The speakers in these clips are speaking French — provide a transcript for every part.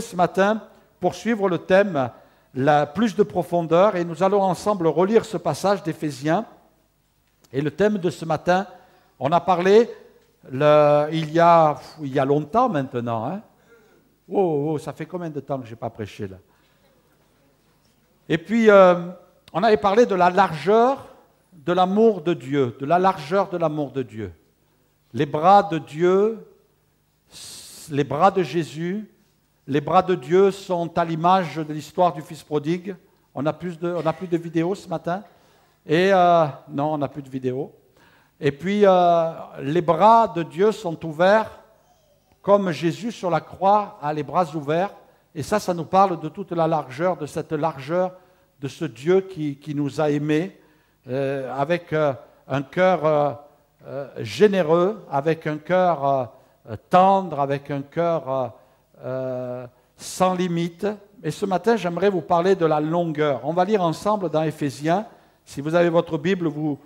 j'aimerais ce matin poursuivre le thème plus de profondeur et nous allons ensemble relire ce passage d'Éphésiens. Et le thème de ce matin, on a parlé il y a longtemps maintenant. Hein? Oh, ça fait combien de temps que je n'ai pas prêché là? Et puis, on avait parlé de la largeur de l'amour de Dieu, de la largeur de l'amour de Dieu. Les bras de Dieu, les bras de Jésus, les bras de Dieu sont à l'image de l'histoire du Fils prodigue. On n'a plus de vidéos ce matin. Et non, on n'a plus de vidéos. Et puis, les bras de Dieu sont ouverts comme Jésus sur la croix a les bras ouverts. Et ça nous parle de toute la largeur, de cette largeur de ce Dieu qui nous a aimés avec un cœur généreux, avec un cœur tendre, avec un cœur sans limite. Et ce matin, j'aimerais vous parler de la longueur. On va lire ensemble dans Éphésiens. Si vous avez votre Bible, vous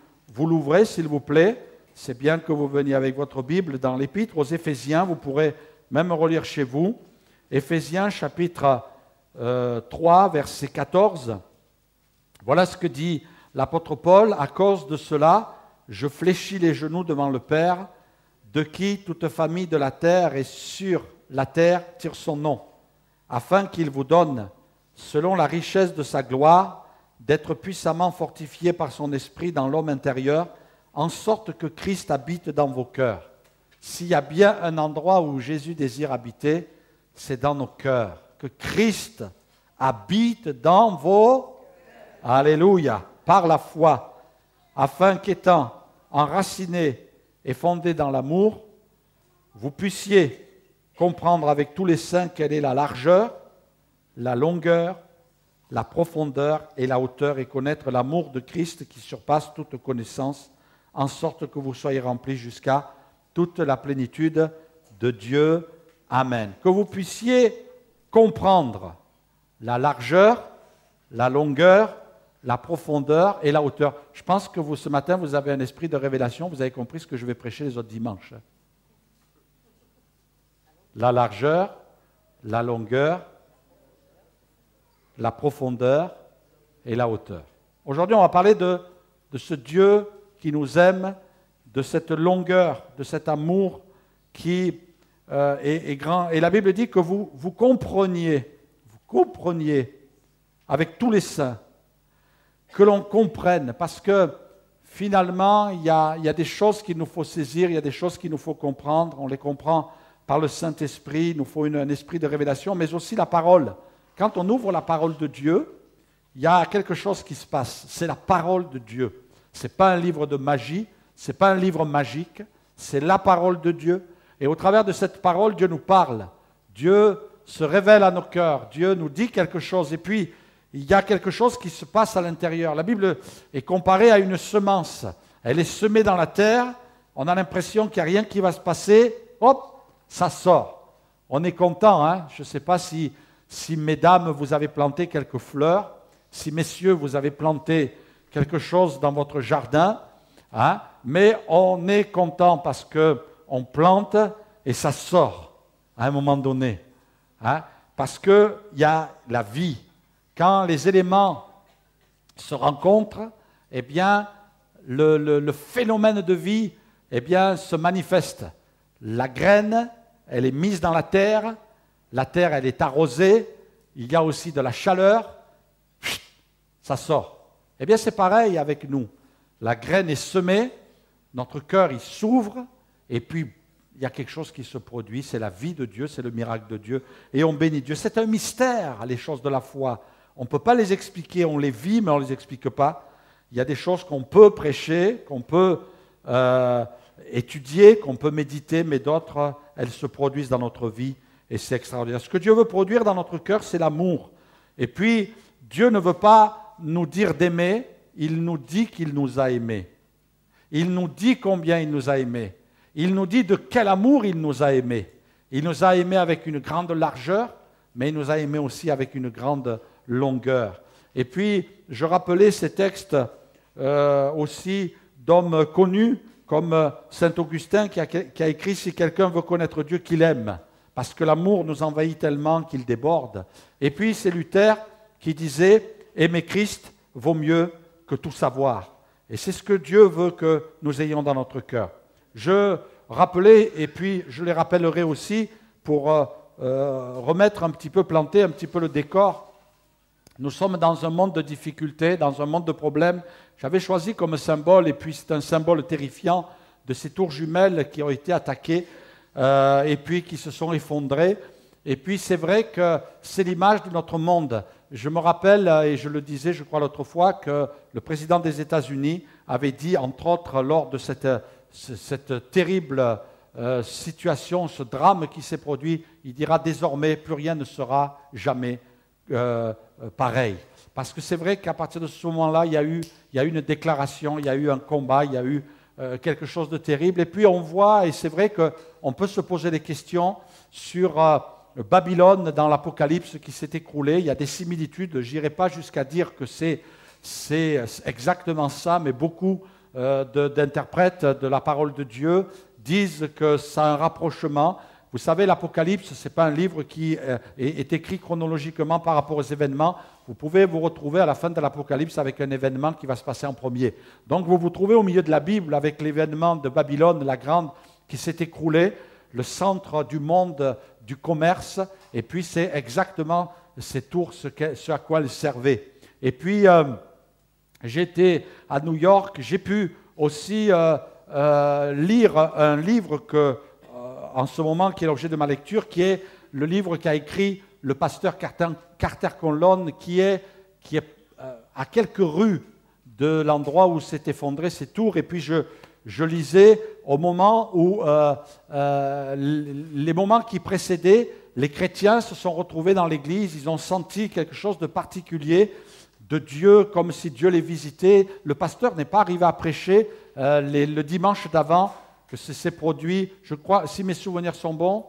l'ouvrez, s'il vous plaît. C'est bien que vous veniez avec votre Bible dans l'Épître aux Éphésiens. Vous pourrez même relire chez vous. Éphésiens chapitre 3, verset 14. Voilà ce que dit l'apôtre Paul. À cause de cela, je fléchis les genoux devant le Père, de qui toute famille de la terre et sur la terre tire son nom, afin qu'il vous donne, selon la richesse de sa gloire, d'être puissamment fortifié par son esprit dans l'homme intérieur, en sorte que Christ habite dans vos cœurs. S'il y a bien un endroit où Jésus désire habiter, c'est dans nos cœurs. Que Christ habite dans vos... Alléluia, par la foi, afin qu'étant enracinés et fondés dans l'amour, vous puissiez comprendre avec tous les saints quelle est la largeur, la longueur, la profondeur et la hauteur, et connaître l'amour de Christ qui surpasse toute connaissance, en sorte que vous soyez remplis jusqu'à toute la plénitude de Dieu. Amen. Que vous puissiez comprendre la largeur, la longueur, la profondeur et la hauteur. Je pense que ce matin, vous avez un esprit de révélation, vous avez compris ce que je vais prêcher les autres dimanches. La largeur, la longueur, la profondeur et la hauteur. Aujourd'hui, on va parler de ce Dieu qui nous aime, de cette longueur, de cet amour qui est grand. Et la Bible dit que vous compreniez avec tous les saints, que l'on comprenne, parce que finalement, il y a des choses qu'il nous faut saisir, il y a des choses qu'il nous faut comprendre, on les comprend par le Saint-Esprit, il nous faut un esprit de révélation, mais aussi la parole. Quand on ouvre la parole de Dieu, il y a quelque chose qui se passe, c'est la parole de Dieu. Ce n'est pas un livre de magie, ce n'est pas un livre magique, c'est la parole de Dieu. Et au travers de cette parole, Dieu nous parle, Dieu se révèle à nos cœurs, Dieu nous dit quelque chose, et puis il y a quelque chose qui se passe à l'intérieur. La Bible est comparée à une semence. Elle est semée dans la terre, on a l'impression qu'il n'y a rien qui va se passer, hop, ça sort. On est content, hein? Je ne sais pas si mesdames, vous avez planté quelques fleurs, si messieurs, vous avez planté quelque chose dans votre jardin, hein? Mais on est content parce qu'on plante et ça sort à un moment donné, hein? Parce qu'il y a la vie. Quand les éléments se rencontrent, eh bien, le phénomène de vie se manifeste. La graine, elle est mise dans la terre, elle est arrosée, il y a aussi de la chaleur, ça sort. Eh bien, c'est pareil avec nous. La graine est semée, notre cœur, il s'ouvre, et puis il y a quelque chose qui se produit, c'est la vie de Dieu, c'est le miracle de Dieu, et on bénit Dieu. C'est un mystère, les choses de la foi. On ne peut pas les expliquer, on les vit, mais on ne les explique pas. Il y a des choses qu'on peut prêcher, qu'on peut étudier, qu'on peut méditer, mais d'autres, elles se produisent dans notre vie et c'est extraordinaire. Ce que Dieu veut produire dans notre cœur, c'est l'amour. Et puis, Dieu ne veut pas nous dire d'aimer, il nous dit qu'il nous a aimés. Il nous dit combien il nous a aimés. Il nous dit de quel amour il nous a aimés. Il nous a aimés avec une grande largeur, mais il nous a aimés aussi avec une grande longueur. Et puis, je rappelais ces textes aussi d'hommes connus, comme Saint Augustin qui a écrit « Si quelqu'un veut connaître Dieu, qu'il aime ». parce que l'amour nous envahit tellement qu'il déborde. Et puis c'est Luther qui disait « Aimer Christ vaut mieux que tout savoir ». Et c'est ce que Dieu veut que nous ayons dans notre cœur. Je rappelais, et puis je les rappellerai aussi pour remettre un petit peu, planter un petit peu le décor. Nous sommes dans un monde de difficultés, dans un monde de problèmes. J'avais choisi comme symbole, et puis c'est un symbole terrifiant, de ces tours jumelles qui ont été attaquées et puis qui se sont effondrées. Et puis c'est vrai que c'est l'image de notre monde. Je me rappelle, et je le disais je crois l'autre fois, que le président des États-Unis avait dit, entre autres, lors de cette terrible situation, ce drame qui s'est produit, il dira désormais plus rien ne sera jamais pareil. Parce que c'est vrai qu'à partir de ce moment-là, il y a eu une déclaration, il y a eu un combat, il y a eu quelque chose de terrible. Et puis on voit, et c'est vrai qu'on peut se poser des questions sur Babylone dans l'Apocalypse qui s'est écroulée. Il y a des similitudes, je n'irai pas jusqu'à dire que c'est exactement ça, mais beaucoup d'interprètes de la parole de Dieu disent que c'est un rapprochement. Vous savez, l'Apocalypse, ce n'est pas un livre qui est écrit chronologiquement par rapport aux événements. Vous pouvez vous retrouver à la fin de l'Apocalypse avec un événement qui va se passer en premier. Donc vous vous trouvez au milieu de la Bible avec l'événement de Babylone, la grande, qui s'est écroulée, le centre du monde du commerce, et puis c'est exactement ces tours, ce à quoi elles servaient. Et puis, j'étais à New York, j'ai pu aussi lire un livre en ce moment qui est l'objet de ma lecture, qui est le livre qu'a écrit le pasteur Carter Conlon, qui est à quelques rues de l'endroit où s'est effondré ces tours. Et puis je lisais au moment où, les moments qui précédaient, les chrétiens se sont retrouvés dans l'église, ils ont senti quelque chose de particulier de Dieu, comme si Dieu les visitait. Le pasteur n'est pas arrivé à prêcher le dimanche d'avant, que s'est produit, je crois, si mes souvenirs sont bons,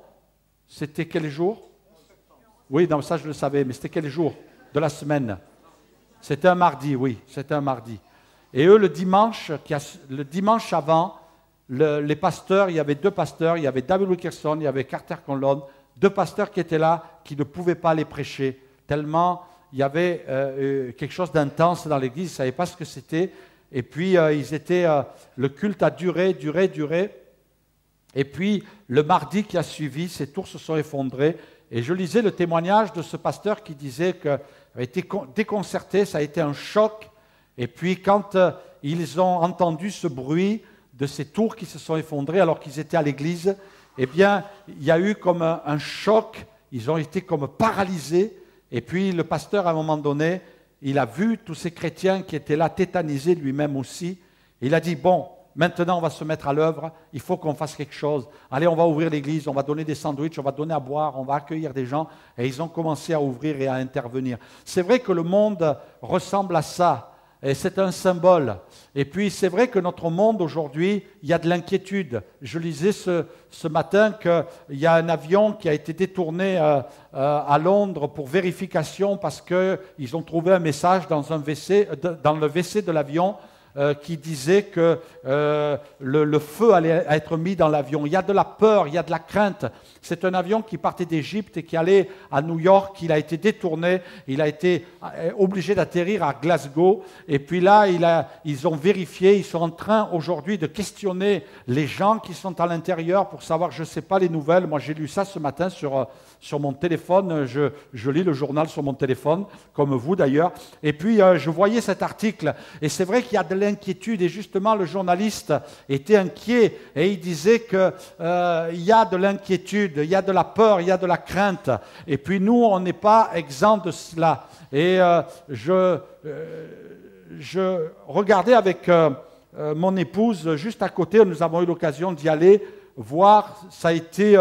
c'était quel jour? Oui, non, ça je le savais, mais c'était quel jour de la semaine? C'était un mardi, oui, c'était un mardi. Et eux, le dimanche avant, les pasteurs, il y avait deux pasteurs, il y avait David Wilkerson, il y avait Carter Conlon, deux pasteurs qui étaient là, qui ne pouvaient pas les prêcher, tellement il y avait quelque chose d'intense dans l'église, ils ne savaient pas ce que c'était. Et puis, le culte a duré. Et puis, le mardi qui a suivi, ces tours se sont effondrés. Et je lisais le témoignage de ce pasteur qui disait qu'il avait été déconcerté, ça a été un choc. Et puis, quand ils ont entendu ce bruit de ces tours qui se sont effondrées alors qu'ils étaient à l'église, eh bien, il y a eu comme un choc. Ils ont été comme paralysés. Et puis, le pasteur, à un moment donné, il a vu tous ces chrétiens qui étaient là, tétanisés lui-même aussi. Il a dit, bon, maintenant on va se mettre à l'œuvre, il faut qu'on fasse quelque chose. Allez, on va ouvrir l'église, on va donner des sandwichs, on va donner à boire, on va accueillir des gens. Et ils ont commencé à ouvrir et à intervenir. C'est vrai que le monde ressemble à ça. Et c'est un symbole. Et puis c'est vrai que notre monde aujourd'hui, il y a de l'inquiétude. Je lisais ce matin qu'il y a un avion qui a été détourné à Londres pour vérification parce qu'ils ont trouvé un message dans le WC de l'avion qui disait que le feu allait être mis dans l'avion. Il y a de la peur, il y a de la crainte. C'est un avion qui partait d'Égypte et qui allait à New York. Il a été détourné, il a été obligé d'atterrir à Glasgow. Et puis là, ils ont vérifié, ils sont en train aujourd'hui de questionner les gens qui sont à l'intérieur pour savoir, je ne sais pas les nouvelles. Moi, j'ai lu ça ce matin sur mon téléphone. Je lis le journal sur mon téléphone, comme vous d'ailleurs. Et puis, je voyais cet article. Et c'est vrai qu'il y a de l'inquiétude. Et justement, le journaliste était inquiet. Et il disait qu'il y a de l'inquiétude, il y a de la peur, il y a de la crainte. Et puis nous, on n'est pas exempt de cela. Et je regardais avec mon épouse juste à côté, nous avons eu l'occasion d'y aller voir. Ça a été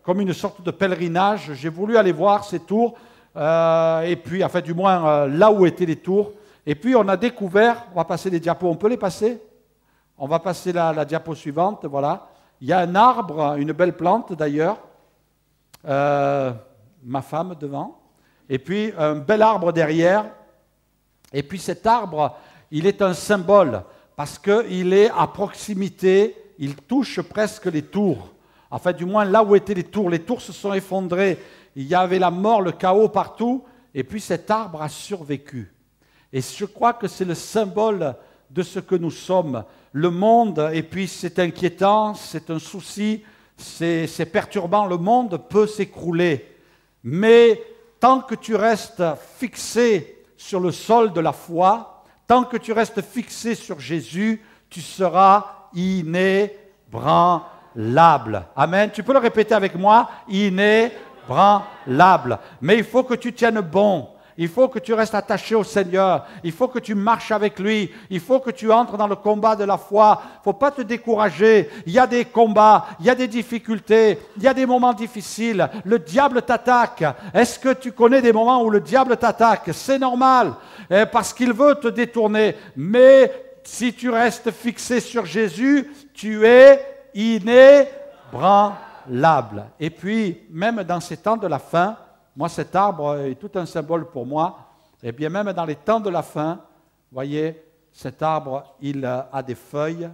comme une sorte de pèlerinage. J'ai voulu aller voir ces tours, et puis, enfin, du moins, là où étaient les tours. Et puis, on a découvert, on va passer les diapos, on peut les passer? On va passer la diapo suivante, voilà. Il y a un arbre, une belle plante d'ailleurs, ma femme devant, et puis un bel arbre derrière. Et puis cet arbre, il est un symbole, parce qu'il est à proximité, il touche presque les tours. Enfin, du moins, là où étaient les tours se sont effondrées. Il y avait la mort, le chaos partout. Et puis cet arbre a survécu. Et je crois que c'est le symbole de ce que nous sommes. Le monde, et puis c'est inquiétant, c'est un souci, c'est perturbant. Le monde peut s'écrouler. Mais tant que tu restes fixé sur le sol de la foi, tant que tu restes fixé sur Jésus, tu seras inébranlable. Amen. Tu peux le répéter avec moi, inébranlable. Mais il faut que tu tiennes bon. Il faut que tu restes attaché au Seigneur. Il faut que tu marches avec lui. Il faut que tu entres dans le combat de la foi. Il ne faut pas te décourager. Il y a des combats, il y a des difficultés, il y a des moments difficiles. Le diable t'attaque. Est-ce que tu connais des moments où le diable t'attaque? C'est normal, parce qu'il veut te détourner. Mais si tu restes fixé sur Jésus, tu es inébranlable. Et puis, même dans ces temps de la fin, moi, cet arbre est tout un symbole pour moi. Et bien, même dans les temps de la fin, voyez, cet arbre, il a des feuilles,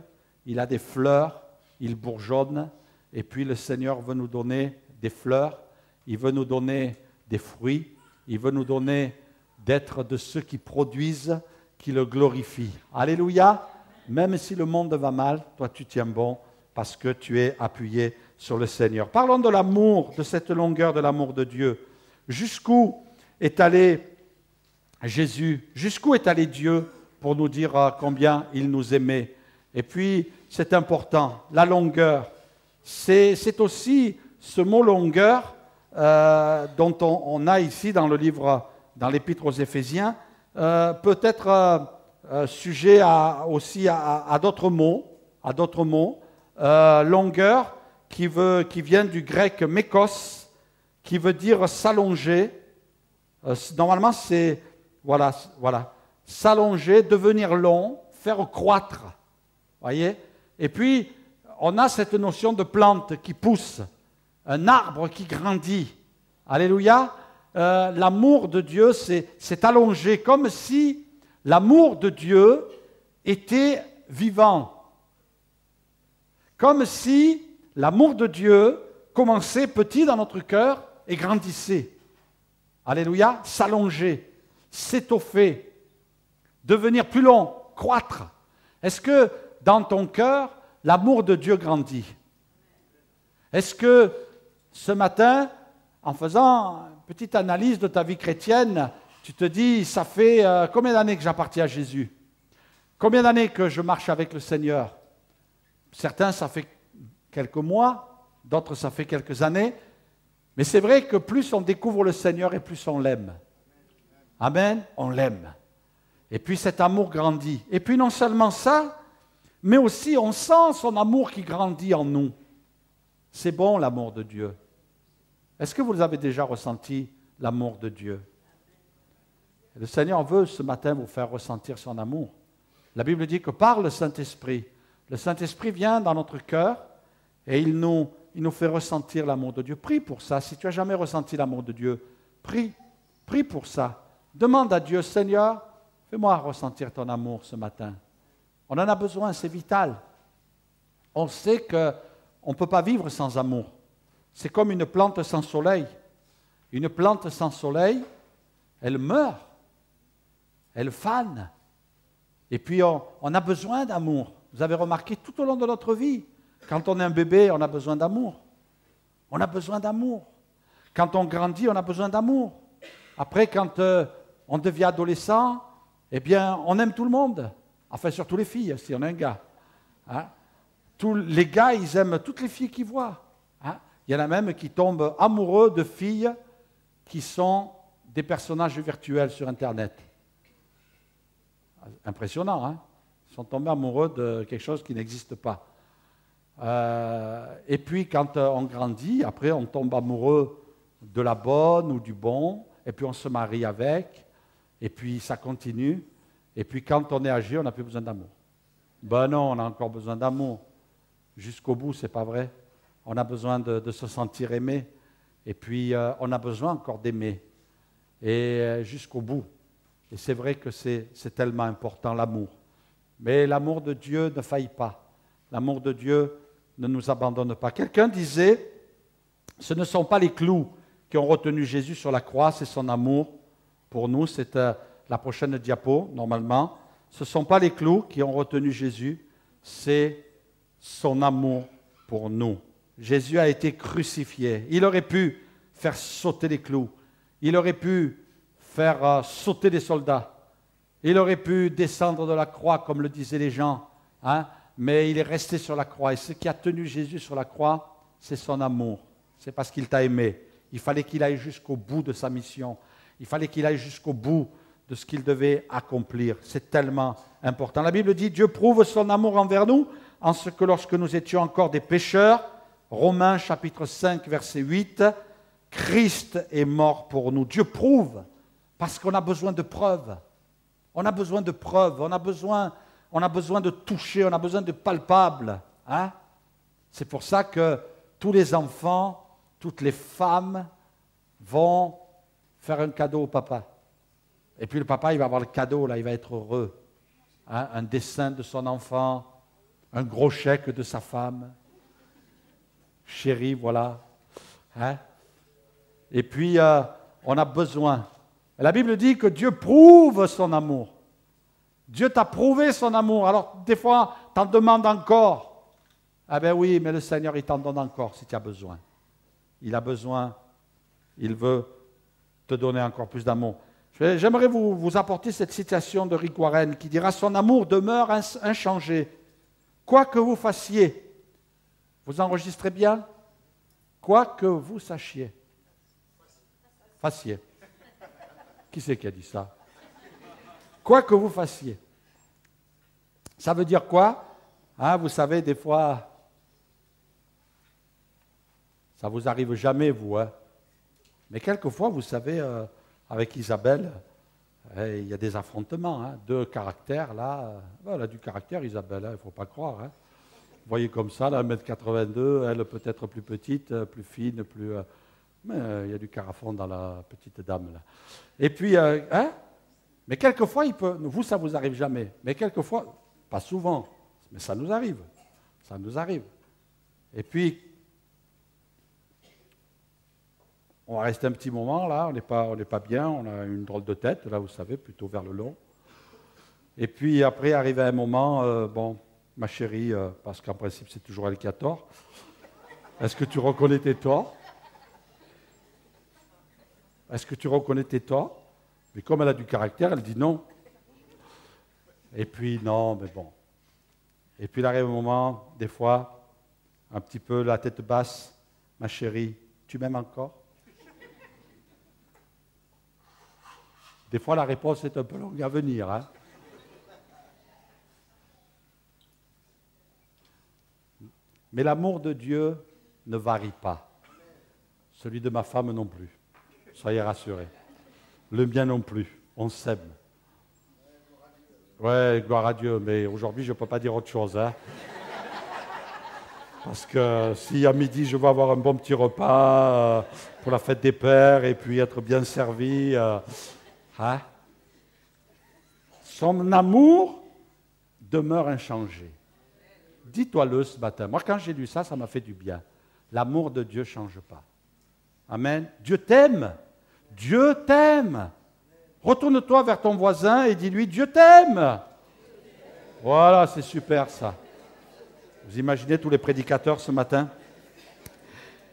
il a des fleurs, il bourgeonne. Et puis, le Seigneur veut nous donner des fleurs, il veut nous donner des fruits, il veut nous donner d'être de ceux qui produisent, qui le glorifient. Alléluia! Même si le monde va mal, toi, tu tiens bon parce que tu es appuyé sur le Seigneur. Parlons de l'amour, de cette longueur de l'amour de Dieu. Jusqu'où est allé Jésus? Jusqu'où est allé Dieu pour nous dire combien il nous aimait? Et puis, c'est important, la longueur. C'est aussi ce mot longueur dont on a ici dans le livre, dans l'Épître aux Éphésiens, peut-être sujet aussi à d'autres mots, longueur qui vient du grec mékos, qui veut dire s'allonger. Normalement, c'est, voilà, s'allonger, devenir long, faire croître. Voyez? Et puis, on a cette notion de plante qui pousse, un arbre qui grandit. Alléluia! L'amour de Dieu s'est allongé, comme si l'amour de Dieu était vivant. Comme si l'amour de Dieu commençait petit dans notre cœur et grandissait. Alléluia, s'allonger, s'étoffer, devenir plus long, croître. Est-ce que dans ton cœur, l'amour de Dieu grandit? Est-ce que ce matin, en faisant une petite analyse de ta vie chrétienne, tu te dis, ça fait combien d'années que j'appartiens à Jésus? Combien d'années que je marche avec le Seigneur? Certains, ça fait quelques mois, d'autres, ça fait quelques années. Mais c'est vrai que plus on découvre le Seigneur et plus on l'aime. Amen, on l'aime. Et puis cet amour grandit. Et puis non seulement ça, mais aussi on sent son amour qui grandit en nous. C'est bon l'amour de Dieu. Est-ce que vous avez déjà ressenti l'amour de Dieu? Le Seigneur veut ce matin vous faire ressentir son amour. La Bible dit que par le Saint-Esprit vient dans notre cœur et il nous fait ressentir l'amour de Dieu. Prie pour ça. Si tu n'as jamais ressenti l'amour de Dieu, prie pour ça. Demande à Dieu, Seigneur, fais-moi ressentir ton amour ce matin. On en a besoin, c'est vital. On sait qu'on ne peut pas vivre sans amour. C'est comme une plante sans soleil. Une plante sans soleil, elle meurt, elle fane. Et puis on a besoin d'amour. Vous avez remarqué tout au long de notre vie, quand on est un bébé, on a besoin d'amour. On a besoin d'amour. Quand on grandit, on a besoin d'amour. Après, quand on devient adolescent, eh bien, on aime tout le monde. Enfin, surtout les filles, si on est un gars. Hein? Tous les gars, ils aiment toutes les filles qu'ils voient. Hein? Il y en a même qui tombent amoureux de filles qui sont des personnages virtuels sur Internet. Impressionnant, hein? Ils sont tombés amoureux de quelque chose qui n'existe pas. Et puis, quand on grandit, après, on tombe amoureux de la bonne ou du bon, et puis on se marie avec, et puis ça continue. Et puis, quand on est âgé, on n'a plus besoin d'amour. Ben non, on a encore besoin d'amour. Jusqu'au bout, c'est pas vrai. On a besoin de se sentir aimé, et puis on a besoin encore d'aimer, et jusqu'au bout. Et c'est vrai que c'est tellement important, l'amour. Mais l'amour de Dieu ne faillit pas. L'amour de Dieu ne nous abandonne pas. Quelqu'un disait, ce ne sont pas les clous qui ont retenu Jésus sur la croix, c'est son amour pour nous. C'est la prochaine diapo, normalement. Ce ne sont pas les clous qui ont retenu Jésus, c'est son amour pour nous. Jésus a été crucifié. Il aurait pu faire sauter les clous. Il aurait pu faire sauter les soldats. Il aurait pu descendre de la croix, comme le disaient les gens. Mais il est resté sur la croix. Et ce qui a tenu Jésus sur la croix, c'est son amour. C'est parce qu'il t'a aimé. Il fallait qu'il aille jusqu'au bout de sa mission. Il fallait qu'il aille jusqu'au bout de ce qu'il devait accomplir. C'est tellement important. La Bible dit, Dieu prouve son amour envers nous, en ce que lorsque nous étions encore des pécheurs, Romains chapitre 5, verset 8, Christ est mort pour nous. Dieu prouve, parce qu'on a besoin de preuves. On a besoin de preuves, on a besoin de toucher, on a besoin de palpables. C'est pour ça que tous les enfants, toutes les femmes vont faire un cadeau au papa. Et puis le papa, il va avoir le cadeau, là, il va être heureux. Un dessin de son enfant, un gros chèque de sa femme. Chérie, voilà. Et puis, on a besoin. La Bible dit que Dieu prouve son amour. Dieu t'a prouvé son amour. Alors, des fois, tu en demandes encore. Ah ben oui, mais le Seigneur, il t'en donne encore si tu as besoin. Il a besoin, il veut te donner encore plus d'amour. J'aimerais vous apporter cette citation de Rick Warren qui dira « Son amour demeure inchangé, quoi que vous fassiez. » Vous enregistrez bien ? Quoi que vous sachiez. Fassiez. Qui c'est qui a dit ça ? Quoi que vous fassiez. Ça veut dire quoi ? Vous savez, des fois, ça ne vous arrive jamais, vous. Mais quelquefois, vous savez, avec Isabelle, il y a des affrontements. Deux caractères, là. Elle a du caractère, Isabelle, il ne faut pas croire. Vous voyez comme ça, là, 1m82, elle peut-être plus petite, plus fine, plus... mais il y a du carafon dans la petite dame, là. Et puis, mais quelquefois, vous, ça ne vous arrive jamais. Mais quelquefois, pas souvent, mais ça nous arrive. Ça nous arrive. Et puis, on va rester un petit moment, là, on n'est pas bien, on a une drôle de tête, là, vous savez, plutôt vers le long. Et puis, après, arrive un moment, bon, ma chérie, parce qu'en principe, c'est toujours elle qui a tort, est-ce que tu reconnais tes torts ? Est-ce que tu reconnais tes torts ? Mais comme elle a du caractère, elle dit non. Et puis, non, mais bon. Et puis, il arrive un moment, des fois, un petit peu la tête basse, ma chérie, tu m'aimes encore ? Des fois, la réponse est un peu longue à venir. Mais l'amour de Dieu ne varie pas. Celui de ma femme non plus. Soyez rassurés. Le mien non plus. On s'aime. Ouais, gloire à Dieu. Mais aujourd'hui, je ne peux pas dire autre chose. Parce que si à midi, je veux avoir un bon petit repas pour la fête des pères et puis être bien servi... Son amour demeure inchangé. Dis-toi-le ce matin. Moi, quand j'ai lu ça, ça m'a fait du bien. L'amour de Dieu ne change pas. Amen. Dieu t'aime. Dieu t'aime. Retourne-toi vers ton voisin et dis-lui, Dieu t'aime. Voilà, c'est super ça. Vous imaginez tous les prédicateurs ce matin ?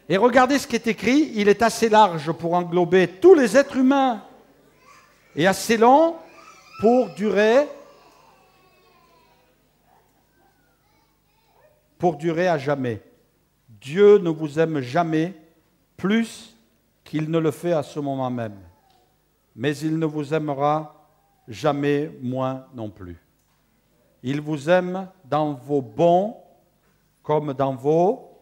Et regardez ce qui est écrit. Il est assez large pour englober tous les êtres humains. Et assez long pour durer à jamais. Dieu ne vous aime jamais plus qu'il ne le fait à ce moment même. Mais il ne vous aimera jamais moins non plus. Il vous aime dans vos bons comme dans vos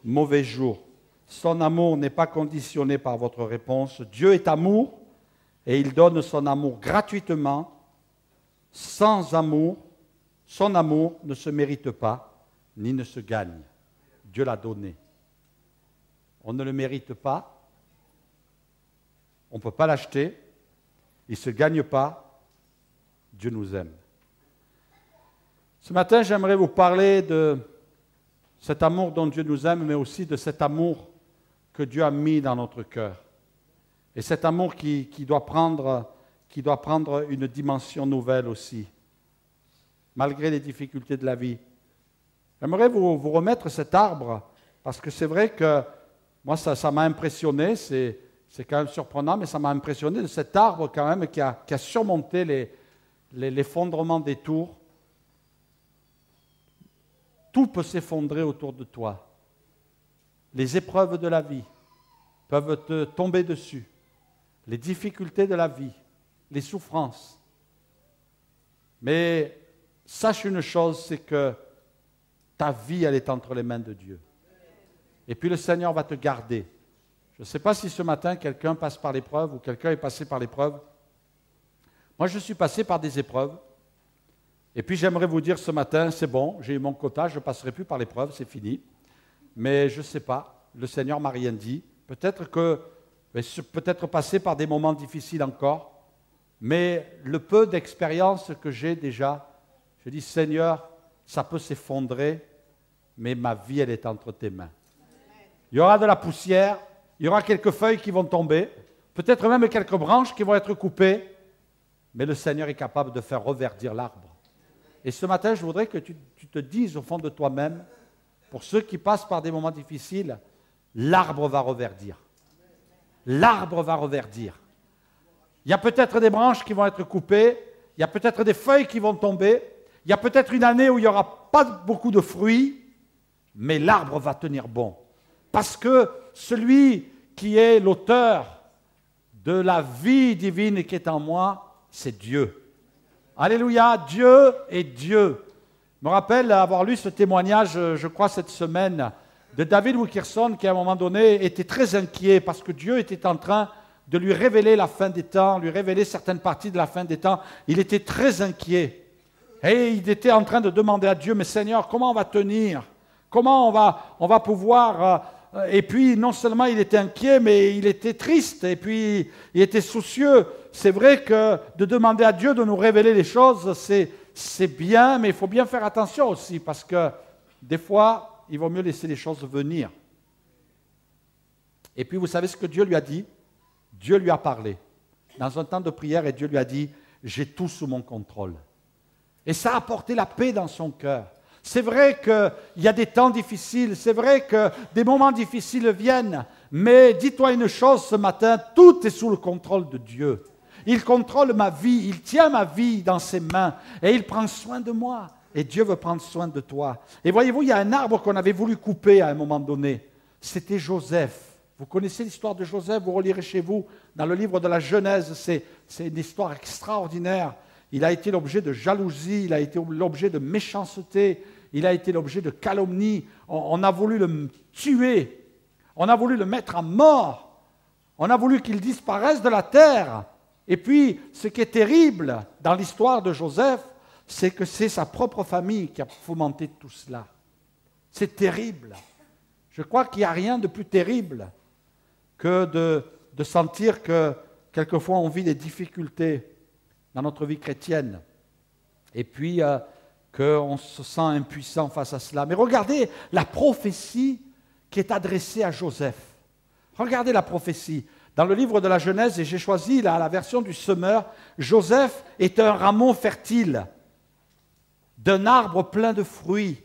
mauvais jours. Son amour n'est pas conditionné par votre réponse. Dieu est amour. Et il donne son amour gratuitement, sans amour. Son amour ne se mérite pas, ni ne se gagne. Dieu l'a donné. On ne le mérite pas. On ne peut pas l'acheter. Il ne se gagne pas. Dieu nous aime. Ce matin, j'aimerais vous parler cet amour dont Dieu nous aime, mais aussi de cet amour que Dieu a mis dans notre cœur. Et cet amour qui doit prendre une dimension nouvelle aussi, malgré les difficultés de la vie. J'aimerais vous remettre cet arbre, parce que c'est vrai que moi, ça m'a impressionné, c'est quand même surprenant, mais ça m'a impressionné de cet arbre quand même qui a surmonté l'effondrement des tours. Tout peut s'effondrer autour de toi. Les épreuves de la vie peuvent te tomber dessus. Les difficultés de la vie, les souffrances. Mais sache une chose, c'est que ta vie, elle est entre les mains de Dieu. Et puis le Seigneur va te garder. Je ne sais pas si ce matin, quelqu'un passe par l'épreuve ou quelqu'un est passé par l'épreuve. Moi, je suis passé par des épreuves. Et puis j'aimerais vous dire ce matin, c'est bon, j'ai eu mon quota, je ne passerai plus par l'épreuve, c'est fini. Mais je ne sais pas, le Seigneur ne m'a rien dit. Peut-être passer par des moments difficiles encore. Mais le peu d'expérience que j'ai déjà, je dis, Seigneur, ça peut s'effondrer, mais ma vie, elle est entre tes mains. Il y aura de la poussière, il y aura quelques feuilles qui vont tomber, peut-être même quelques branches qui vont être coupées, mais le Seigneur est capable de faire reverdir l'arbre. Et ce matin, je voudrais que tu te dises au fond de toi-même, pour ceux qui passent par des moments difficiles, l'arbre va reverdir. L'arbre va reverdir. Il y a peut-être des branches qui vont être coupées, il y a peut-être des feuilles qui vont tomber, il y a peut-être une année où il n'y aura pas beaucoup de fruits, mais l'arbre va tenir bon. Parce que celui qui est l'auteur de la vie divine qui est en moi, c'est Dieu. Alléluia, Dieu est Dieu. Je me rappelle avoir lu ce témoignage, je crois, cette semaine, de David Wilkerson, qui à un moment donné était très inquiet parce que Dieu était en train de lui révéler la fin des temps, lui révéler certaines parties de la fin des temps. Il était très inquiet. Et il était en train de demander à Dieu, mais Seigneur, comment on va tenir? Comment on va pouvoir... Et puis, non seulement il était inquiet, mais il était triste, et puis il était soucieux. C'est vrai que de demander à Dieu de nous révéler les choses, c'est bien, mais il faut bien faire attention aussi, parce que des fois, il vaut mieux laisser les choses venir. Et puis, vous savez ce que Dieu lui a dit? Dieu lui a parlé dans un temps de prière, et Dieu lui a dit, j'ai tout sous mon contrôle. Et ça a apporté la paix dans son cœur. C'est vrai qu'il y a des temps difficiles, c'est vrai que des moments difficiles viennent, mais dis-toi une chose ce matin, tout est sous le contrôle de Dieu. Il contrôle ma vie, il tient ma vie dans ses mains et il prend soin de moi. Et Dieu veut prendre soin de toi. Et voyez-vous, il y a un arbre qu'on avait voulu couper à un moment donné. C'était Joseph. Vous connaissez l'histoire de Joseph, vous relirez chez vous dans le livre de la Genèse, c'est une histoire extraordinaire. Il a été l'objet de jalousie, il a été l'objet de méchanceté, il a été l'objet de calomnie. On a voulu le tuer, on a voulu le mettre à mort, on a voulu qu'il disparaisse de la terre. Et puis, ce qui est terrible dans l'histoire de Joseph, c'est que c'est sa propre famille qui a fomenté tout cela. C'est terrible. Je crois qu'il n'y a rien de plus terrible que de sentir que quelquefois on vit des difficultés dans notre vie chrétienne. Et puis, qu'on se sent impuissant face à cela. Mais regardez la prophétie qui est adressée à Joseph. Regardez la prophétie. Dans le livre de la Genèse, et j'ai choisi la version du semeur, Joseph est un rameau fertile d'un arbre plein de fruits,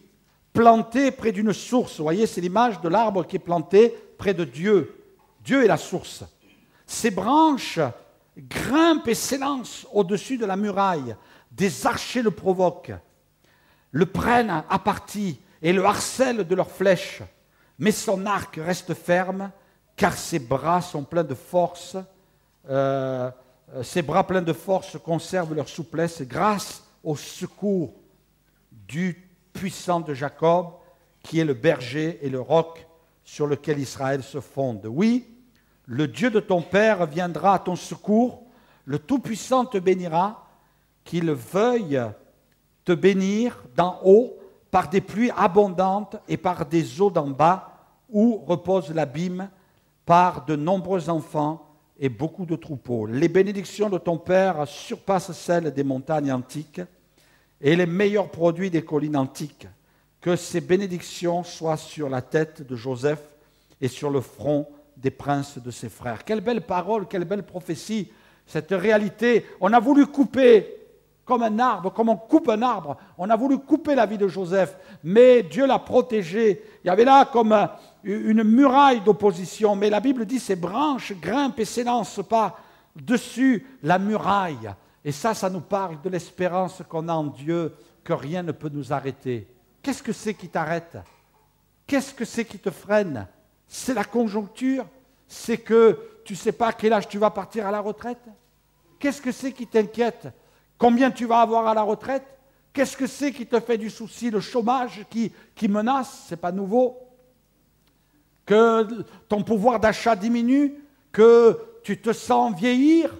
planté près d'une source. Vous voyez, c'est l'image de l'arbre qui est planté près de Dieu. Dieu est la source. Ses branches grimpent et s'élancent au-dessus de la muraille. Des archers le provoquent, le prennent à partie et le harcèlent de leurs flèches. Mais son arc reste ferme, car ses bras sont pleins de force. Ses bras pleins de force conservent leur souplesse grâce au secours du puissant de Jacob, qui est le berger et le roc sur lequel Israël se fonde. Oui, le Dieu de ton père viendra à ton secours, le Tout-Puissant te bénira, qu'il veuille te bénir d'en haut par des pluies abondantes et par des eaux d'en bas, où repose l'abîme, par de nombreux enfants et beaucoup de troupeaux. Les bénédictions de ton Père surpassent celles des montagnes antiques et les meilleurs produits des collines antiques. que ces bénédictions soient sur la tête de Joseph et sur le front des princes de ses frères. Quelle belle parole, quelle belle prophétie, cette réalité. On a voulu couper comme un arbre, comme on coupe un arbre. On a voulu couper la vie de Joseph, mais Dieu l'a protégé. Il y avait là comme une muraille d'opposition, mais la Bible dit ces branches grimpent et s'élancent pas dessus la muraille. Et ça nous parle de l'espérance qu'on a en Dieu, que rien ne peut nous arrêter. Qu'est-ce que c'est qui t'arrête? Qu'est-ce que c'est qui te freine? C'est la conjoncture? C'est que tu ne sais pas à quel âge tu vas partir à la retraite? Qu'est-ce que c'est qui t'inquiète? Combien tu vas avoir à la retraite? Qu'est-ce que c'est qui te fait du souci? Le chômage qui menace, ce n'est pas nouveau. Que ton pouvoir d'achat diminue, que tu te sens vieillir,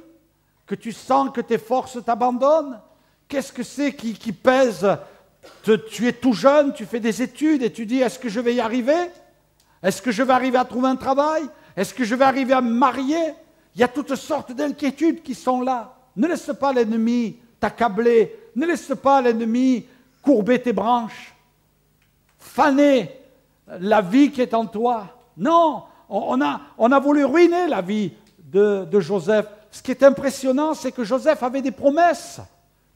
que tu sens que tes forces t'abandonnent. Qu'est-ce que c'est qui pèse? Tu es tout jeune, tu fais des études et tu dis, est-ce que je vais y arriver? Est-ce que je vais arriver à trouver un travail? Est-ce que je vais arriver à me marier? Il y a toutes sortes d'inquiétudes qui sont là. Ne laisse pas l'ennemi t'accabler. Ne laisse pas l'ennemi courber tes branches, faner la vie qui est en toi. Non, on a voulu ruiner la vie de Joseph. Ce qui est impressionnant, c'est que Joseph avait des promesses.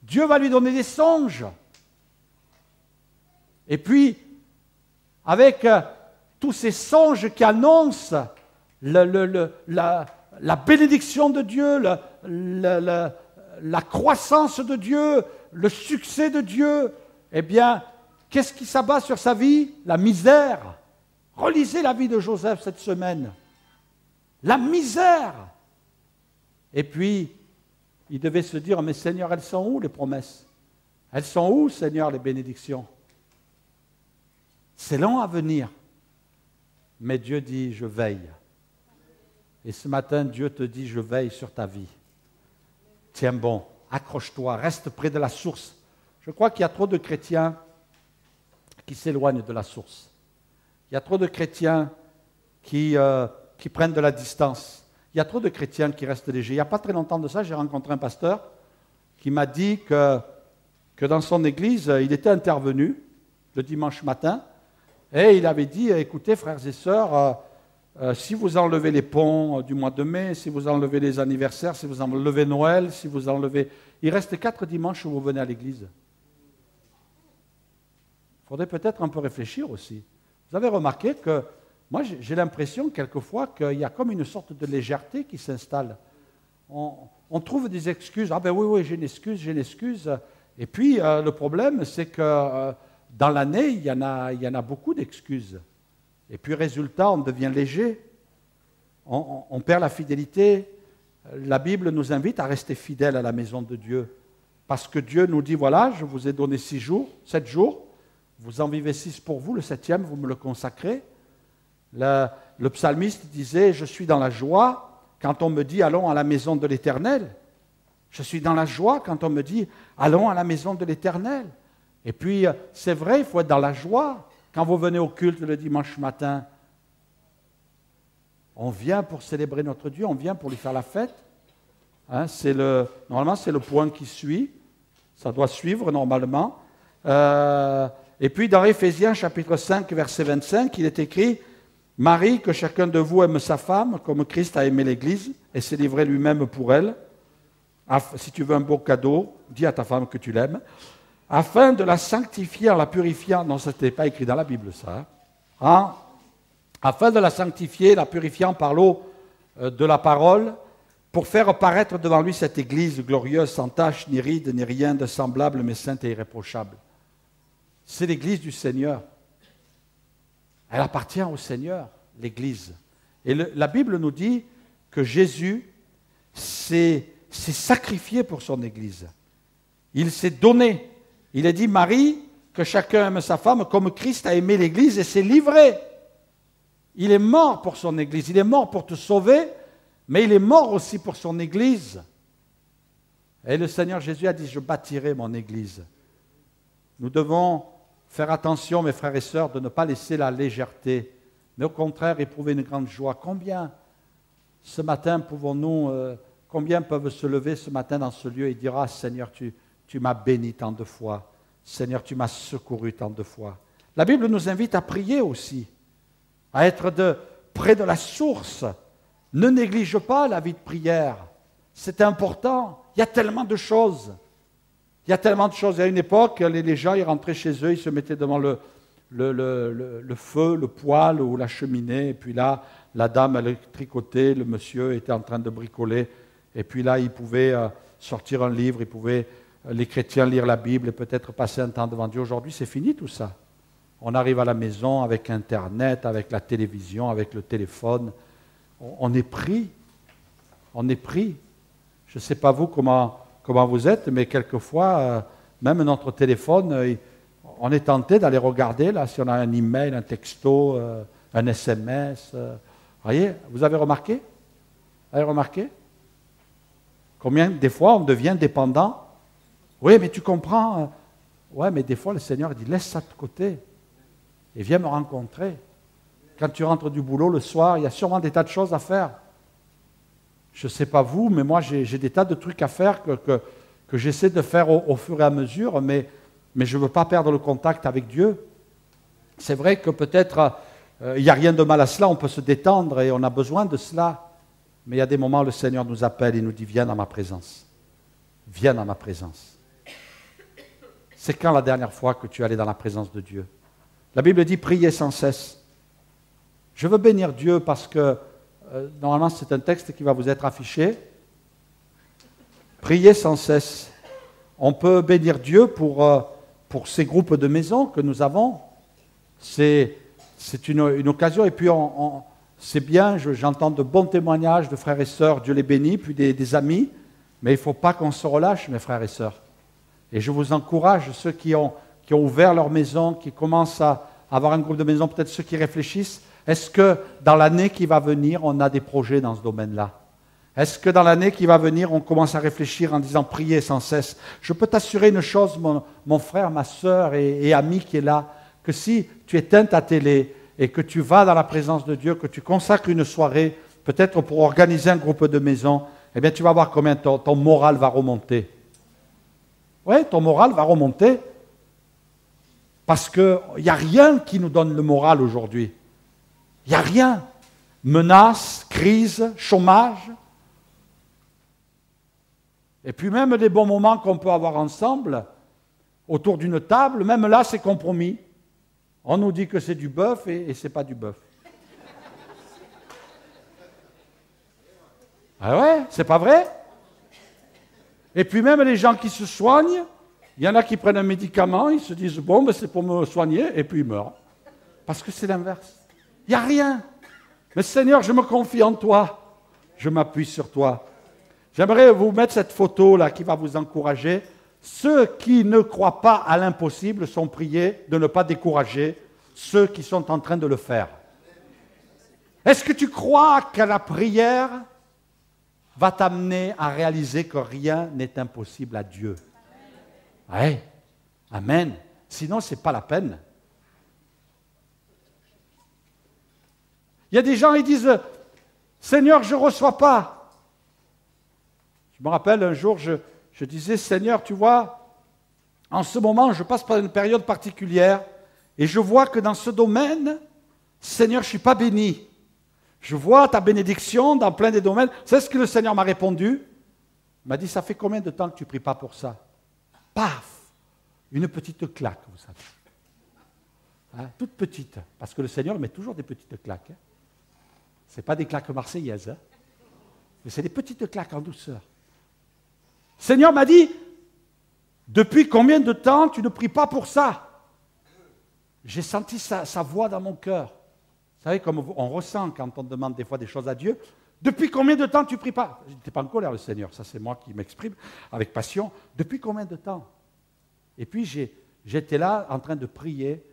Dieu va lui donner des songes. Et puis, avec tous ces songes qui annoncent la bénédiction de Dieu, la croissance de Dieu, le succès de Dieu, eh bien, qu'est-ce qui s'abat sur sa vie? La misère. Relisez la vie de Joseph cette semaine. La misère. Et puis, il devait se dire, mais Seigneur, elles sont où les promesses? Elles sont où, Seigneur, les bénédictions? C'est long à venir. Mais Dieu dit, je veille. Et ce matin, Dieu te dit, je veille sur ta vie. Tiens bon, accroche-toi, reste près de la source. Je crois qu'il y a trop de chrétiens qui s'éloignent de la source. Il y a trop de chrétiens qui prennent de la distance. Il y a trop de chrétiens qui restent légers. Il n'y a pas très longtemps de ça, j'ai rencontré un pasteur qui m'a dit que dans son église, il était intervenu le dimanche matin et il avait dit, écoutez frères et sœurs, si vous enlevez les ponts du mois de mai, si vous enlevez les anniversaires, si vous enlevez Noël, si vous enlevez... Il reste 4 dimanches où vous venez à l'église. Il faudrait peut-être un peu réfléchir aussi. Vous avez remarqué que, moi j'ai l'impression quelquefois qu'il y a comme une sorte de légèreté qui s'installe. On trouve des excuses. Ah ben oui, j'ai une excuse. Et puis le problème, c'est que dans l'année, il y en a beaucoup d'excuses. Et puis, résultat, on devient léger, on perd la fidélité. La Bible nous invite à rester fidèles à la maison de Dieu. Parce que Dieu nous dit, voilà, je vous ai donné 7 jours, vous en vivez 6 pour vous, le 7e, vous me le consacrez. Le psalmiste disait, je suis dans la joie quand on me dit, allons à la maison de l'Éternel. Je suis dans la joie quand on me dit, allons à la maison de l'Éternel. Et puis, c'est vrai, il faut être dans la joie. Quand vous venez au culte le dimanche matin, on vient pour célébrer notre Dieu, on vient pour lui faire la fête. Hein, normalement, c'est le point qui suit. Ça doit suivre normalement. Et puis, dans Éphésiens chapitre 5, verset 25, il est écrit « Marie, que chacun de vous aime sa femme, comme Christ a aimé l'Église, et s'est livré lui-même pour elle. Si tu veux un beau cadeau, dis à ta femme que tu l'aimes. » Afin de la sanctifier en la purifiant, non, ça n'était pas écrit dans la Bible, ça. Hein? Afin de la sanctifier, la purifiant par l'eau de la parole, pour faire paraître devant lui cette Église glorieuse, sans tache, ni ride, ni rien de semblable, mais sainte et irréprochable. C'est l'Église du Seigneur. Elle appartient au Seigneur, l'Église. Et la Bible nous dit que Jésus s'est sacrifié pour son Église. Il s'est donné. Il a dit, Marie, que chacun aime sa femme comme Christ a aimé l'Église et s'est livré. Il est mort pour son Église. Il est mort pour te sauver, mais il est mort aussi pour son Église. Et le Seigneur Jésus a dit, je bâtirai mon Église. Nous devons faire attention, mes frères et sœurs, de ne pas laisser la légèreté, mais au contraire éprouver une grande joie. Combien, ce matin, combien peuvent se lever ce matin dans ce lieu et dire, ah Seigneur, tu m'as béni tant de fois. Seigneur, tu m'as secouru tant de fois. La Bible nous invite à prier aussi, à être près de la source. Ne néglige pas la vie de prière. C'est important. Il y a tellement de choses. Il y a tellement de choses. À une époque, les gens, ils rentraient chez eux, ils se mettaient devant le feu, le poêle ou la cheminée. Et puis là, la dame, elle tricotait, le monsieur était en train de bricoler. Et puis là, ils pouvaient sortir un livre, les chrétiens lire la Bible et peut-être passer un temps devant Dieu. Aujourd'hui, c'est fini tout ça. On arrive à la maison avec Internet, avec la télévision, avec le téléphone. On est pris. On est pris. Je ne sais pas vous comment vous êtes, mais quelquefois, même notre téléphone, on est tenté d'aller regarder, là, si on a un email, un texto, un SMS. Voyez, vous avez remarqué? Vous avez remarqué? Combien, des fois, on devient dépendant? Oui, mais tu comprends. Oui, mais des fois, le Seigneur dit, laisse ça de côté et viens me rencontrer. Quand tu rentres du boulot le soir, il y a sûrement des tas de choses à faire. Je ne sais pas vous, mais moi, j'ai des tas de trucs à faire que j'essaie de faire au fur et à mesure, mais je ne veux pas perdre le contact avec Dieu. C'est vrai que peut-être, il n'y a rien de mal à cela, on peut se détendre et on a besoin de cela. Mais il y a des moments où le Seigneur nous appelle et nous dit, viens dans ma présence. Viens dans ma présence. C'est quand la dernière fois que tu es allé dans la présence de Dieu? La Bible dit, priez sans cesse. Je veux bénir Dieu parce que, normalement, c'est un texte qui va vous être affiché. Priez sans cesse. On peut bénir Dieu pour ces groupes de maisons que nous avons. C'est une occasion. Et puis, c'est bien, j'entends de bons témoignages de frères et sœurs, Dieu les bénit, puis des amis. Mais il ne faut pas qu'on se relâche, mes frères et sœurs. Et je vous encourage, ceux qui ont ouvert leur maison, qui commencent à avoir un groupe de maisons, peut-être ceux qui réfléchissent, est-ce que dans l'année qui va venir, on a des projets dans ce domaine-là? Est-ce que dans l'année qui va venir, on commence à réfléchir en disant prier sans cesse? Je peux t'assurer une chose, mon frère, ma sœur et ami qui est là, que si tu éteins ta télé et que tu vas dans la présence de Dieu, que tu consacres une soirée, peut-être pour organiser un groupe de maison, eh bien tu vas voir combien ton moral va remonter. Oui, ton moral va remonter. Parce qu'il n'y a rien qui nous donne le moral aujourd'hui. Il n'y a rien. Menaces, crise, chômage. Et puis même les bons moments qu'on peut avoir ensemble, autour d'une table, même là c'est compromis. On nous dit que c'est du bœuf et ce n'est pas du bœuf. Ah ouais, c'est pas vrai? Et puis même les gens qui se soignent, il y en a qui prennent un médicament, ils se disent, bon, ben c'est pour me soigner, et puis ils meurent. Parce que c'est l'inverse. Il n'y a rien. Mais Seigneur, je me confie en toi. Je m'appuie sur toi. J'aimerais vous mettre cette photo-là qui va vous encourager. Ceux qui ne croient pas à l'impossible sont priés de ne pas décourager ceux qui sont en train de le faire. Est-ce que tu crois que la prière va t'amener à réaliser que rien n'est impossible à Dieu? Oui, amen. Sinon, ce n'est pas la peine. Il y a des gens qui disent, Seigneur, je ne reçois pas. Je me rappelle un jour, je disais, Seigneur, tu vois, en ce moment, je passe par une période particulière et je vois que dans ce domaine, Seigneur, je ne suis pas béni. Je vois ta bénédiction dans plein des domaines. C'est ce que le Seigneur m'a répondu. Il m'a dit, ça fait combien de temps que tu ne pries pas pour ça? Paf! Une petite claque, vous savez. Hein, toute petite. Parce que le Seigneur met toujours des petites claques. Hein. Ce n'est pas des claques marseillaises. Hein. Mais c'est des petites claques en douceur. Le Seigneur m'a dit, depuis combien de temps tu ne pries pas pour ça? J'ai senti sa voix dans mon cœur. Vous savez, comme on ressent quand on demande des fois des choses à Dieu. Depuis combien de temps tu ne pries pas? Je n'étais pas en colère, le Seigneur. Ça, c'est moi qui m'exprime avec passion. Depuis combien de temps? Et puis, j'étais là en train de prier.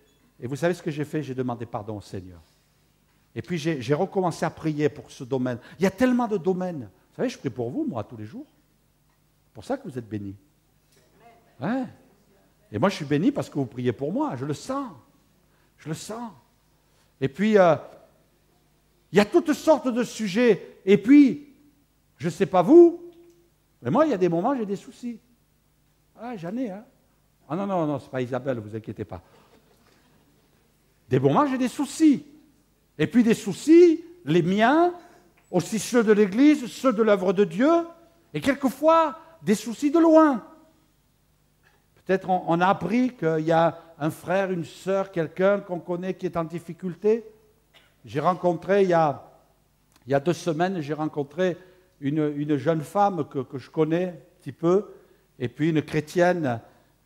Et vous savez ce que j'ai fait? J'ai demandé pardon au Seigneur. Et puis, j'ai recommencé à prier pour ce domaine. Il y a tellement de domaines. Vous savez, je prie pour vous, moi, tous les jours. C'est pour ça que vous êtes bénis. Ouais. Et moi, je suis béni parce que vous priez pour moi. Je le sens. Je le sens. Et puis, il y a toutes sortes de sujets. Et puis, je ne sais pas vous, mais moi, il y a des moments, j'ai des soucis. Ah, j'en ai, hein. Ah non, ce n'est pas Isabelle, ne vous inquiétez pas. Des moments, j'ai des soucis. Et puis des soucis, les miens, aussi ceux de l'Église, ceux de l'œuvre de Dieu, et quelquefois des soucis de loin. Peut-être on a appris qu'il y a un frère, une sœur, quelqu'un qu'on connaît qui est en difficulté. J'ai rencontré, il y a 2 semaines, j'ai rencontré une jeune femme que je connais un petit peu, et puis une chrétienne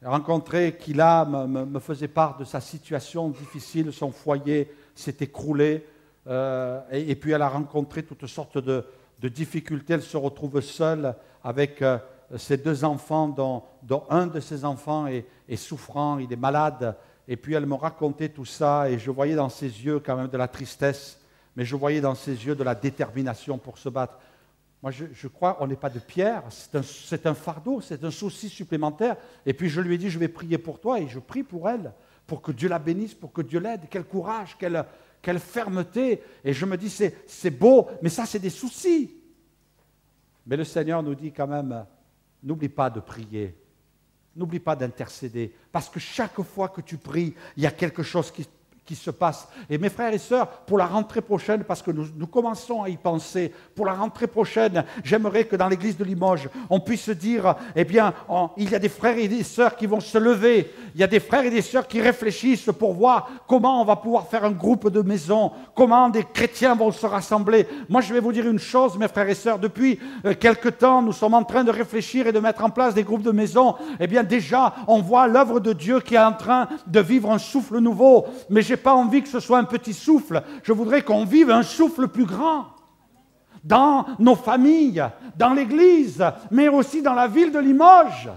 rencontrée qui là me faisait part de sa situation difficile, son foyer s'est écroulé, et puis elle a rencontré toutes sortes de difficultés, elle se retrouve seule avec ses 2 enfants, dont un de ses enfants est souffrant, il est malade, et puis elle me racontait tout ça, et je voyais dans ses yeux quand même de la tristesse, mais je voyais dans ses yeux de la détermination pour se battre. Moi, je crois qu'on n'est pas de pierre, c'est un fardeau, c'est un souci supplémentaire. Et puis je lui ai dit, je vais prier pour toi, et je prie pour elle, pour que Dieu la bénisse, pour que Dieu l'aide. Quel courage, quelle fermeté. Et je me dis, c'est beau, mais ça, c'est des soucis. Mais le Seigneur nous dit quand même, n'oublie pas de prier, n'oublie pas d'intercéder, parce que chaque fois que tu pries, il y a quelque chose qui se passe. Et mes frères et sœurs, pour la rentrée prochaine, parce que nous commençons à y penser, pour la rentrée prochaine, j'aimerais que dans l'église de Limoges, on puisse dire, eh bien, il y a des frères et des sœurs qui vont se lever, il y a des frères et des sœurs qui réfléchissent pour voir comment on va pouvoir faire un groupe de maison, comment des chrétiens vont se rassembler. Moi, je vais vous dire une chose, mes frères et sœurs, depuis quelque temps, nous sommes en train de réfléchir et de mettre en place des groupes de maison. Eh bien, déjà, on voit l'œuvre de Dieu qui est en train de vivre un souffle nouveau. Mais je n'ai pas envie que ce soit un petit souffle. Je voudrais qu'on vive un souffle plus grand dans nos familles, dans l'Église, mais aussi dans la ville de Limoges.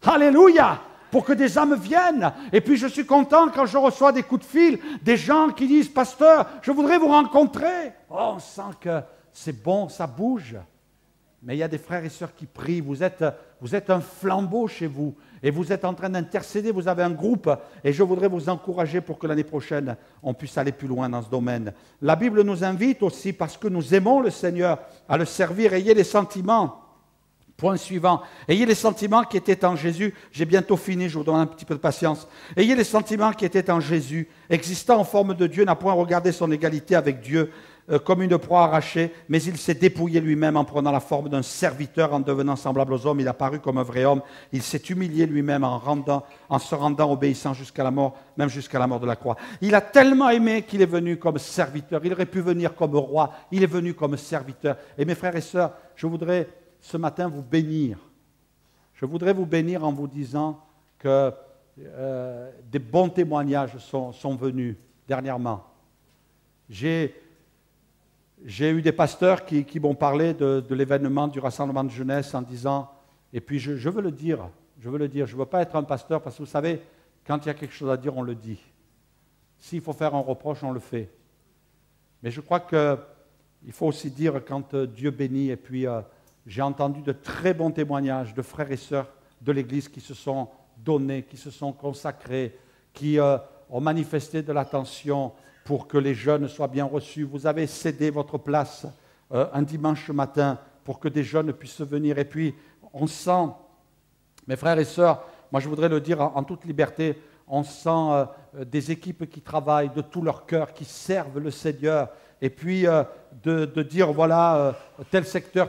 Alléluia! Pour que des âmes viennent. Et puis je suis content quand je reçois des coups de fil, des gens qui disent, pasteur, je voudrais vous rencontrer. Oh, on sent que c'est bon, ça bouge. Mais il y a des frères et sœurs qui prient, vous êtes un flambeau chez vous, et vous êtes en train d'intercéder, vous avez un groupe, et je voudrais vous encourager pour que l'année prochaine, on puisse aller plus loin dans ce domaine. La Bible nous invite aussi, parce que nous aimons le Seigneur, à le servir. Ayez les sentiments, point suivant, ayez les sentiments qui étaient en Jésus, j'ai bientôt fini, je vous donne un petit peu de patience. Ayez les sentiments qui étaient en Jésus, existant en forme de Dieu, n'a point regardé son égalité avec Dieu, comme une proie arrachée, mais il s'est dépouillé lui-même en prenant la forme d'un serviteur, en devenant semblable aux hommes. Il a paru comme un vrai homme. Il s'est humilié lui-même en se rendant obéissant jusqu'à la mort, même jusqu'à la mort de la croix. Il a tellement aimé qu'il est venu comme serviteur. Il aurait pu venir comme roi. Il est venu comme serviteur. Et mes frères et sœurs, je voudrais ce matin vous bénir. Je voudrais vous bénir en vous disant que des bons témoignages sont venus dernièrement. J'ai eu des pasteurs qui m'ont parlé de l'événement du rassemblement de jeunesse en disant, et puis je veux le dire, je ne veux pas être un pasteur parce que vous savez, quand il y a quelque chose à dire, on le dit. S'il faut faire un reproche, on le fait. Mais je crois qu'il faut aussi dire quand Dieu bénit, et puis j'ai entendu de très bons témoignages de frères et sœurs de l'Église qui se sont donnés, qui se sont consacrés, qui ont manifesté de l'attention pour que les jeunes soient bien reçus. Vous avez cédé votre place un dimanche matin pour que des jeunes puissent venir. Et puis, on sent, mes frères et sœurs, moi je voudrais le dire en toute liberté, on sent des équipes qui travaillent de tout leur cœur, qui servent le Seigneur. Et puis, de dire, voilà, tel secteur,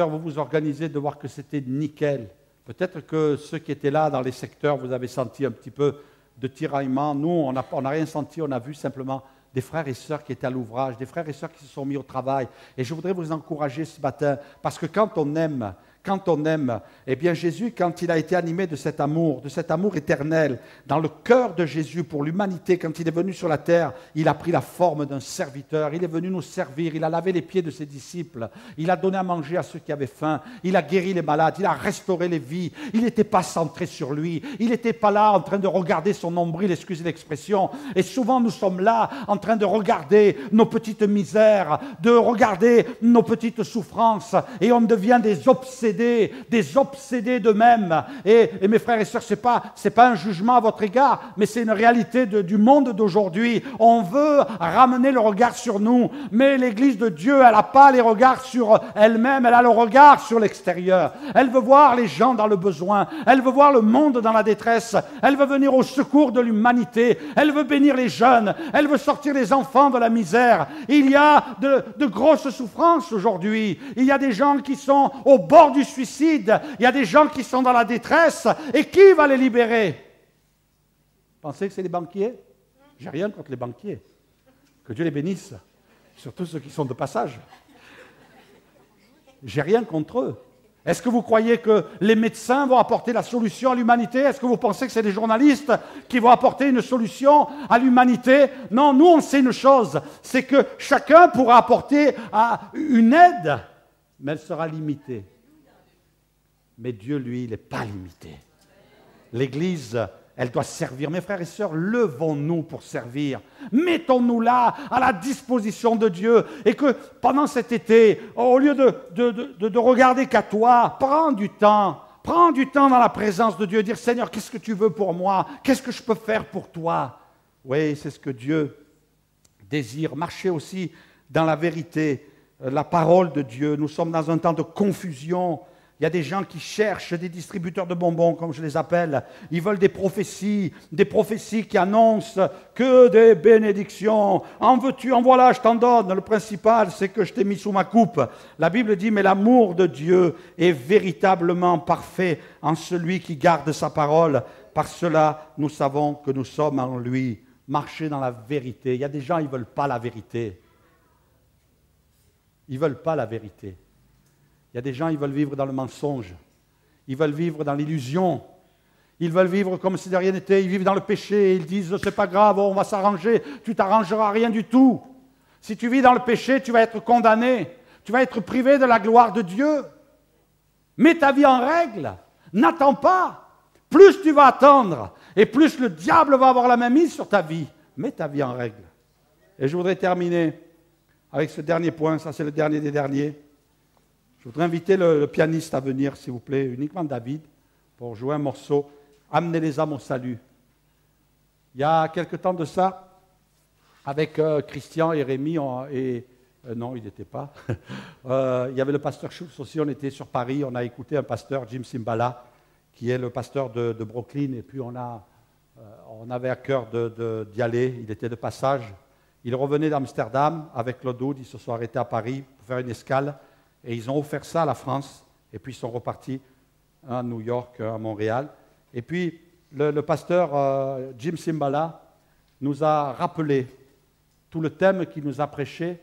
vous vous organisez, de voir que c'était nickel. Peut-être que ceux qui étaient là dans les secteurs, vous avez senti un petit peu de tiraillement. Nous, on n'a rien senti, on a vu simplement des frères et sœurs qui étaient à l'ouvrage, des frères et sœurs qui se sont mis au travail. Et je voudrais vous encourager ce matin, parce que quand on aime, eh bien Jésus, quand il a été animé de cet amour éternel, dans le cœur de Jésus pour l'humanité, quand il est venu sur la terre, il a pris la forme d'un serviteur, il est venu nous servir, il a lavé les pieds de ses disciples, il a donné à manger à ceux qui avaient faim, il a guéri les malades, il a restauré les vies, il n'était pas centré sur lui, il n'était pas là en train de regarder son nombril, excusez l'expression, et souvent nous sommes là en train de regarder nos petites misères, de regarder nos petites souffrances, et on devient des obsédés possédés, des obsédés d'eux-mêmes. Et mes frères et sœurs, ce n'est pas un jugement à votre égard, mais c'est une réalité du monde d'aujourd'hui. On veut ramener le regard sur nous, mais l'Église de Dieu, elle n'a pas les regards sur elle-même, elle a le regard sur l'extérieur. Elle veut voir les gens dans le besoin, elle veut voir le monde dans la détresse, elle veut venir au secours de l'humanité, elle veut bénir les jeunes, elle veut sortir les enfants de la misère. Il y a de grosses souffrances aujourd'hui. Il y a des gens qui sont au bord du suicide. Il y a des gens qui sont dans la détresse. Et qui va les libérer? Pensez que c'est les banquiers? J'ai rien contre les banquiers. Que Dieu les bénisse. Surtout ceux qui sont de passage. J'ai rien contre eux. Est-ce que vous croyez que les médecins vont apporter la solution à l'humanité? Est-ce que vous pensez que c'est les journalistes qui vont apporter une solution à l'humanité? Non, nous on sait une chose, c'est que chacun pourra apporter une aide, mais elle sera limitée. Mais Dieu, lui, il n'est pas limité. L'Église, elle doit servir. Mes frères et sœurs, levons-nous pour servir. Mettons-nous là, à la disposition de Dieu. Et que pendant cet été, au lieu de regarder qu'à toi, prends du temps dans la présence de Dieu. Dire, Seigneur, qu'est-ce que tu veux pour moi? Qu'est-ce que je peux faire pour toi? Oui, c'est ce que Dieu désire. Marcher aussi dans la vérité, la parole de Dieu. Nous sommes dans un temps de confusion. Il y a des gens qui cherchent des distributeurs de bonbons, comme je les appelle. Ils veulent des prophéties qui annoncent que des bénédictions. En veux-tu, en voilà, je t'en donne. Le principal, c'est que je t'ai mis sous ma coupe. La Bible dit, mais l'amour de Dieu est véritablement parfait en celui qui garde sa parole. Par cela, nous savons que nous sommes en lui. Marcher dans la vérité. Il y a des gens, ils ne veulent pas la vérité. Ils ne veulent pas la vérité. Il y a des gens, ils veulent vivre dans le mensonge. Ils veulent vivre dans l'illusion. Ils veulent vivre comme si de rien n'était. Ils vivent dans le péché. Ils disent, c'est pas grave, on va s'arranger. Tu t'arrangeras rien du tout. Si tu vis dans le péché, tu vas être condamné. Tu vas être privé de la gloire de Dieu. Mets ta vie en règle. N'attends pas. Plus tu vas attendre, et plus le diable va avoir la main mise sur ta vie. Mets ta vie en règle. Et je voudrais terminer avec ce dernier point. Ça, c'est le dernier des derniers. Je voudrais inviter le pianiste à venir, s'il vous plaît, uniquement David, pour jouer un morceau. Amenez les âmes au salut. Il y a quelque temps de ça, avec Christian et Rémi, non, il n'était pas. Il y avait le pasteur Schultz aussi, on était sur Paris, on a écouté un pasteur, Jim Simbala, qui est le pasteur de Brooklyn, et puis on avait à cœur d'y aller, il était de passage. Il revenait d'Amsterdam avec Claude Houd, ils se sont arrêtés à Paris pour faire une escale. Et ils ont offert ça à la France, et puis ils sont repartis à New York, à Montréal. Et puis le pasteur Jim Simbala nous a rappelé tout le thème qu'il nous a prêché.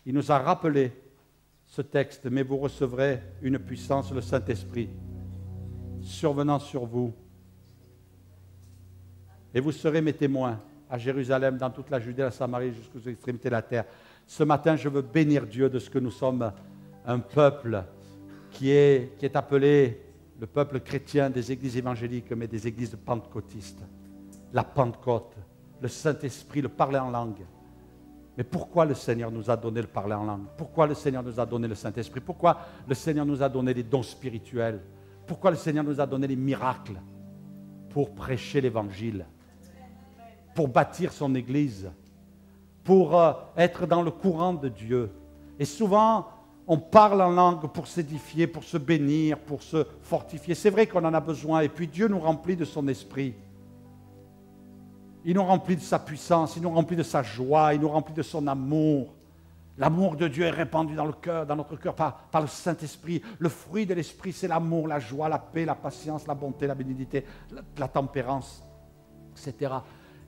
Il nous a rappelé ce texte, mais vous recevrez une puissance, le Saint-Esprit, survenant sur vous. Et vous serez mes témoins à Jérusalem, dans toute la Judée, la Samarie, jusqu'aux extrémités de la terre. Ce matin, je veux bénir Dieu de ce que nous sommes un peuple qui est appelé le peuple chrétien des églises évangéliques, mais des églises pentecôtistes. La Pentecôte, le Saint-Esprit, le parler en langue. Mais pourquoi le Seigneur nous a donné le parler en langue? Pourquoi le Seigneur nous a donné le Saint-Esprit? Pourquoi le Seigneur nous a donné les dons spirituels? Pourquoi le Seigneur nous a donné les miracles? Pour prêcher l'Évangile, pour bâtir son Église, pour être dans le courant de Dieu. Et souvent, on parle en langue pour s'édifier, pour se bénir, pour se fortifier. C'est vrai qu'on en a besoin. Et puis Dieu nous remplit de son esprit. Il nous remplit de sa puissance, il nous remplit de sa joie, il nous remplit de son amour. L'amour de Dieu est répandu dans le cœur, dans notre cœur par le Saint-Esprit. Le fruit de l'Esprit, c'est l'amour, la joie, la paix, la patience, la bonté, la bénignité, la tempérance, etc.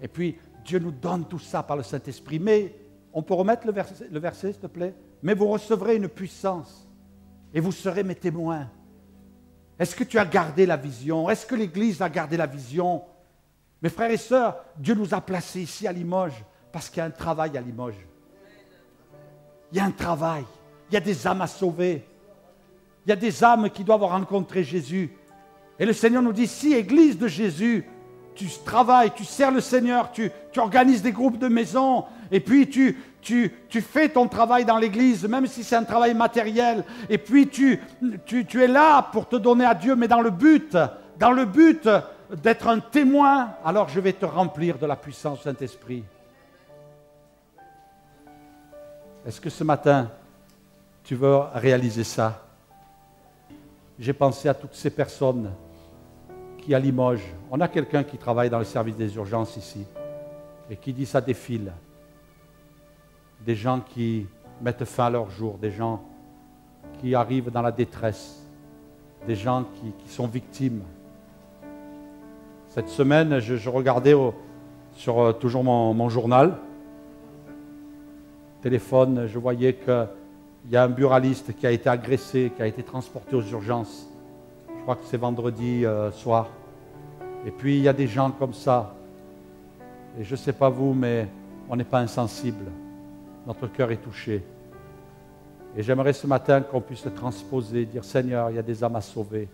Et puis, Dieu nous donne tout ça par le Saint-Esprit. Mais, on peut remettre le verset, s'il te plaît? Mais vous recevrez une puissance et vous serez mes témoins. Est-ce que tu as gardé la vision? Est-ce que l'Église a gardé la vision? Mes frères et sœurs, Dieu nous a placés ici à Limoges parce qu'il y a un travail à Limoges. Il y a un travail. Il y a des âmes à sauver. Il y a des âmes qui doivent rencontrer Jésus. Et le Seigneur nous dit, si Église de Jésus, tu travailles, tu sers le Seigneur, tu organises des groupes de maison, et puis tu tu fais ton travail dans l'Église, même si c'est un travail matériel, et puis tu es là pour te donner à Dieu, mais dans le but d'être un témoin, alors je vais te remplir de la puissance du Saint-Esprit. Est-ce que ce matin, tu veux réaliser ça? J'ai pensé à toutes ces personnes qui, à Limoges, on a quelqu'un qui travaille dans le service des urgences ici, et qui dit ça défile. Des gens qui mettent fin à leur jour, des gens qui arrivent dans la détresse, des gens qui sont victimes. Cette semaine, je regardais sur toujours mon journal, téléphone, je voyais qu'il y a un buraliste qui a été agressé, qui a été transporté aux urgences. Je crois que c'est vendredi soir. Et puis il y a des gens comme ça. Et je ne sais pas vous, mais on n'est pas insensible. Notre cœur est touché. Et j'aimerais ce matin qu'on puisse le transposer, dire Seigneur, il y a des âmes à sauver.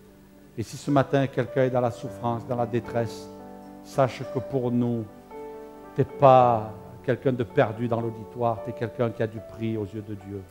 Et si ce matin quelqu'un est dans la souffrance, dans la détresse, sache que pour nous, tu n'es pas quelqu'un de perdu dans l'auditoire, tu es quelqu'un qui a du prix aux yeux de Dieu.